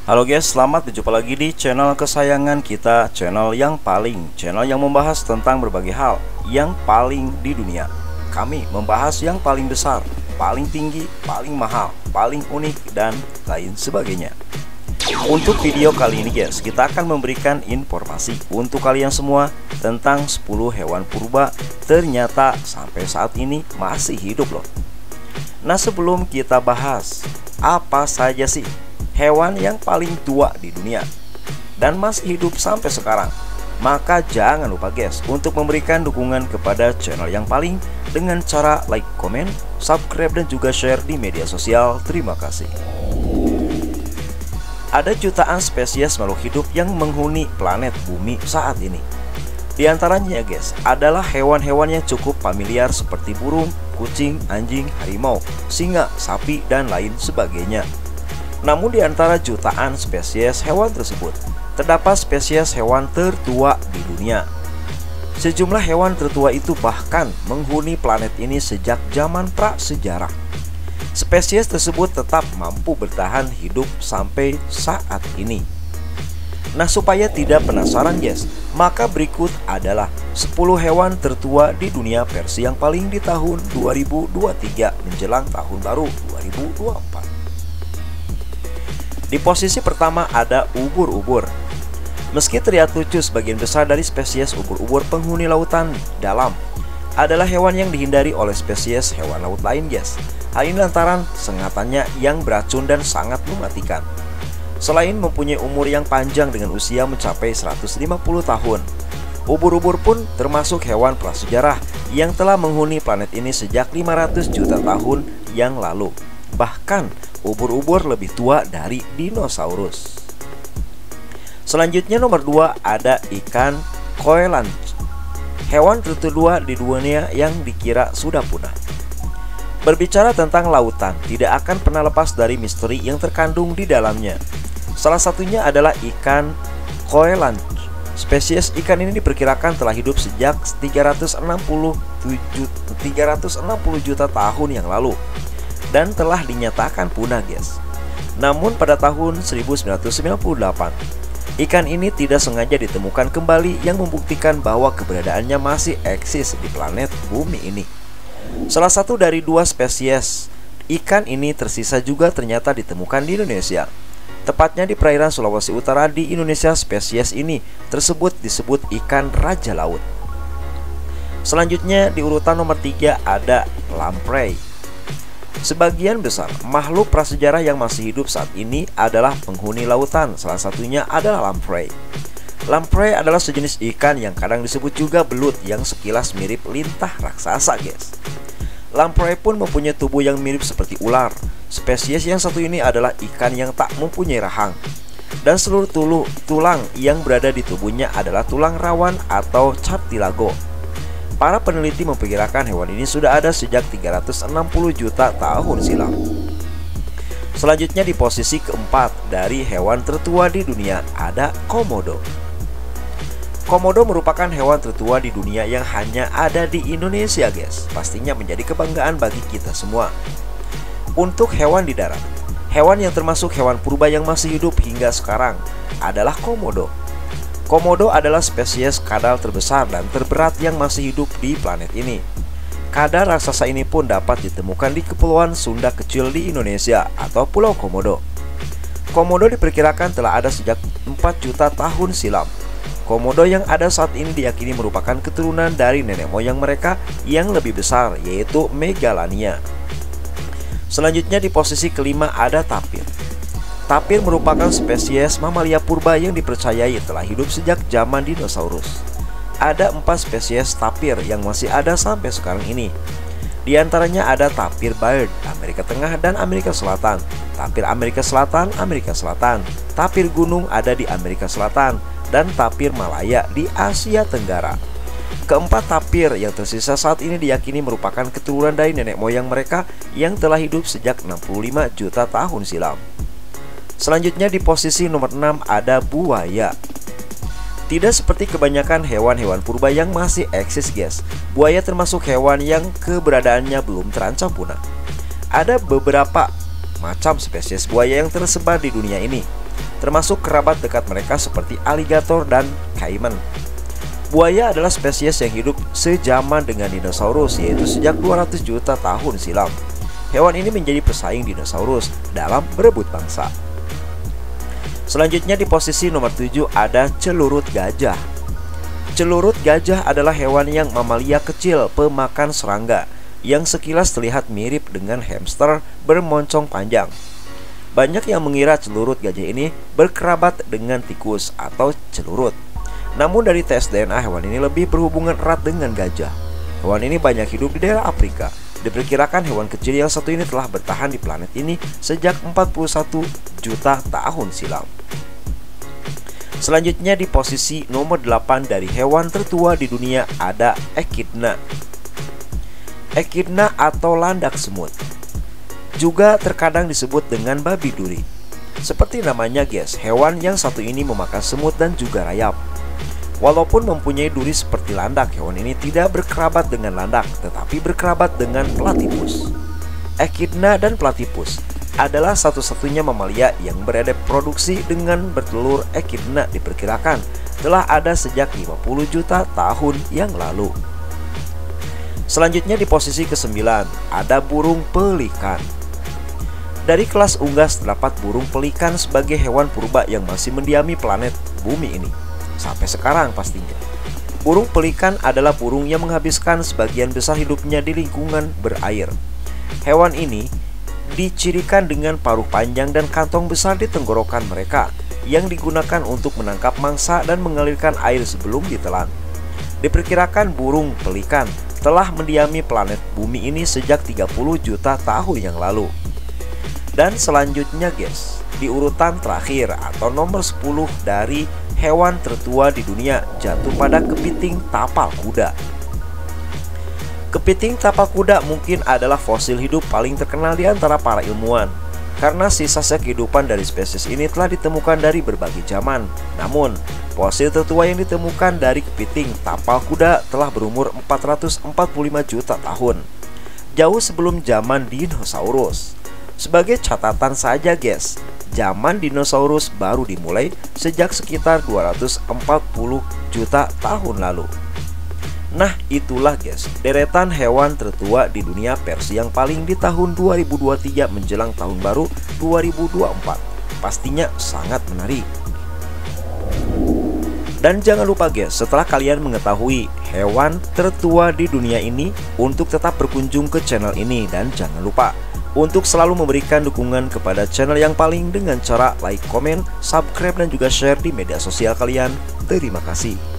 Halo guys, selamat berjumpa lagi di channel kesayangan kita, channel yang membahas tentang berbagai hal yang paling di dunia. Kami membahas yang paling besar, paling tinggi, paling mahal, paling unik, dan lain sebagainya. Untuk video kali ini guys, kita akan memberikan informasi untuk kalian semua tentang 10 hewan purba ternyata sampai saat ini masih hidup loh. Nah, sebelum kita bahas apa saja sih hewan yang paling tua di dunia dan masih hidup sampai sekarang, maka jangan lupa guys untuk memberikan dukungan kepada channel yang paling dengan cara like, komen, subscribe, dan juga share di media sosial. Terima kasih. Ada jutaan spesies makhluk hidup yang menghuni planet bumi saat ini. Di antaranya guys adalah hewan-hewan yang cukup familiar seperti burung, kucing, anjing, harimau, singa, sapi, dan lain sebagainya. Namun di antara jutaan spesies hewan tersebut, terdapat spesies hewan tertua di dunia. Sejumlah hewan tertua itu bahkan menghuni planet ini sejak zaman prasejarah. Spesies tersebut tetap mampu bertahan hidup sampai saat ini. Nah, supaya tidak penasaran guys, maka berikut adalah 10 hewan tertua di dunia versi yang paling di tahun 2023 menjelang tahun baru 2024. Di posisi pertama ada ubur-ubur. Meski terlihat lucu, sebagian besar dari spesies ubur-ubur penghuni lautan dalam adalah hewan yang dihindari oleh spesies hewan laut lain guys. Hal ini lantaran sengatannya yang beracun dan sangat mematikan. Selain mempunyai umur yang panjang dengan usia mencapai 150 tahun, ubur-ubur pun termasuk hewan prasejarah yang telah menghuni planet ini sejak 500 juta tahun yang lalu. Bahkan ubur-ubur lebih tua dari dinosaurus. Selanjutnya nomor 2 ada ikan koelanch. Hewan tertua di dunia yang dikira sudah punah. Berbicara tentang lautan, tidak akan pernah lepas dari misteri yang terkandung di dalamnya. Salah satunya adalah ikan koelanch. Spesies ikan ini diperkirakan telah hidup sejak 360 juta tahun yang lalu dan telah dinyatakan punah guys. Namun pada tahun 1998, ikan ini tidak sengaja ditemukan kembali yang membuktikan bahwa keberadaannya masih eksis di planet bumi ini. Salah satu dari 2 spesies ikan ini tersisa juga ternyata ditemukan di Indonesia. Tepatnya di perairan Sulawesi Utara di Indonesia. Spesies ini tersebut disebut ikan raja laut. Selanjutnya di urutan nomor 3 ada lamprey. Sebagian besar makhluk prasejarah yang masih hidup saat ini adalah penghuni lautan. Salah satunya adalah lamprey. Lamprey adalah sejenis ikan yang kadang disebut juga belut yang sekilas mirip lintah raksasa guys. Lamprey pun mempunyai tubuh yang mirip seperti ular. Spesies yang satu ini adalah ikan yang tak mempunyai rahang, dan seluruh tulang yang berada di tubuhnya adalah tulang rawan atau cartilago. Para peneliti memperkirakan hewan ini sudah ada sejak 360 juta tahun silam. Selanjutnya di posisi keempat dari hewan tertua di dunia ada komodo. Komodo merupakan hewan tertua di dunia yang hanya ada di Indonesia guys. Pastinya menjadi kebanggaan bagi kita semua. Untuk hewan di darat, hewan yang termasuk hewan purba yang masih hidup hingga sekarang adalah komodo. Komodo adalah spesies kadal terbesar dan terberat yang masih hidup di planet ini. Kadal raksasa ini pun dapat ditemukan di Kepulauan Sunda kecil di Indonesia atau Pulau Komodo. Komodo diperkirakan telah ada sejak 4 juta tahun silam. Komodo yang ada saat ini diyakini merupakan keturunan dari nenek moyang mereka yang lebih besar, yaitu Megalania. Selanjutnya di posisi kelima ada tapir. Tapir merupakan spesies mamalia purba yang dipercayai telah hidup sejak zaman dinosaurus. Ada 4 spesies tapir yang masih ada sampai sekarang ini. Di antaranya ada tapir bird Amerika Tengah dan Amerika Selatan, tapir Amerika Selatan, tapir gunung ada di Amerika Selatan, dan tapir Malaya di Asia Tenggara. Keempat tapir yang tersisa saat ini diyakini merupakan keturunan dari nenek moyang mereka yang telah hidup sejak 65 juta tahun silam. Selanjutnya di posisi nomor 6 ada buaya. Tidak seperti kebanyakan hewan-hewan purba yang masih eksis guys, buaya termasuk hewan yang keberadaannya belum terancam punah. Ada beberapa macam spesies buaya yang tersebar di dunia ini. termasuk kerabat dekat mereka seperti aligator dan caiman. Buaya adalah spesies yang hidup sejaman dengan dinosaurus, yaitu sejak 200 juta tahun silam. Hewan ini menjadi pesaing dinosaurus dalam berebut mangsa. Selanjutnya di posisi nomor 7 ada celurut gajah. Celurut gajah adalah hewan yang mamalia kecil pemakan serangga yang sekilas terlihat mirip dengan hamster bermoncong panjang. Banyak yang mengira celurut gajah ini berkerabat dengan tikus atau celurut. Namun dari tes DNA, hewan ini lebih berhubungan erat dengan gajah. Hewan ini banyak hidup di daerah Afrika. Diperkirakan hewan kecil yang satu ini telah bertahan di planet ini sejak 41 juta tahun silam. Selanjutnya di posisi nomor 8 dari hewan tertua di dunia ada echidna. Echidna atau landak semut, juga terkadang disebut dengan babi duri. Seperti namanya guys, hewan yang satu ini memakan semut dan juga rayap. Walaupun mempunyai duri seperti landak, hewan ini tidak berkerabat dengan landak, tetapi berkerabat dengan platypus. Echidna dan platypus adalah satu-satunya mamalia yang bereproduksi dengan bertelur. Echidna diperkirakan telah ada sejak 50 juta tahun yang lalu. Selanjutnya di posisi ke-9 ada burung pelikan. Dari kelas unggas terdapat burung pelikan sebagai hewan purba yang masih mendiami planet bumi ini sampai sekarang pastinya. Burung pelikan adalah burung yang menghabiskan sebagian besar hidupnya di lingkungan berair. Hewan ini dicirikan dengan paruh panjang dan kantong besar di tenggorokan mereka yang digunakan untuk menangkap mangsa dan mengalirkan air sebelum ditelan. Diperkirakan burung pelikan telah mendiami planet bumi ini sejak 30 juta tahun yang lalu. Dan selanjutnya guys, di urutan terakhir atau nomor 10 dari hewan tertua di dunia jatuh pada kepiting tapal kuda. Kepiting tapal kuda mungkin adalah fosil hidup paling terkenal di antara para ilmuwan, karena sisa-sisa kehidupan dari spesies ini telah ditemukan dari berbagai zaman. Namun, fosil tertua yang ditemukan dari kepiting tapal kuda telah berumur 445 juta tahun, jauh sebelum zaman dinosaurus. Sebagai catatan saja guys, zaman dinosaurus baru dimulai sejak sekitar 240 juta tahun lalu. Nah itulah guys, deretan hewan tertua di dunia versi yang paling di tahun 2023 menjelang tahun baru 2024. Pastinya sangat menarik. Dan jangan lupa guys, setelah kalian mengetahui hewan tertua di dunia ini, untuk tetap berkunjung ke channel ini. Dan jangan lupa untuk selalu memberikan dukungan kepada channel yang paling dengan cara like, komen, subscribe, dan juga share di media sosial kalian. Terima kasih.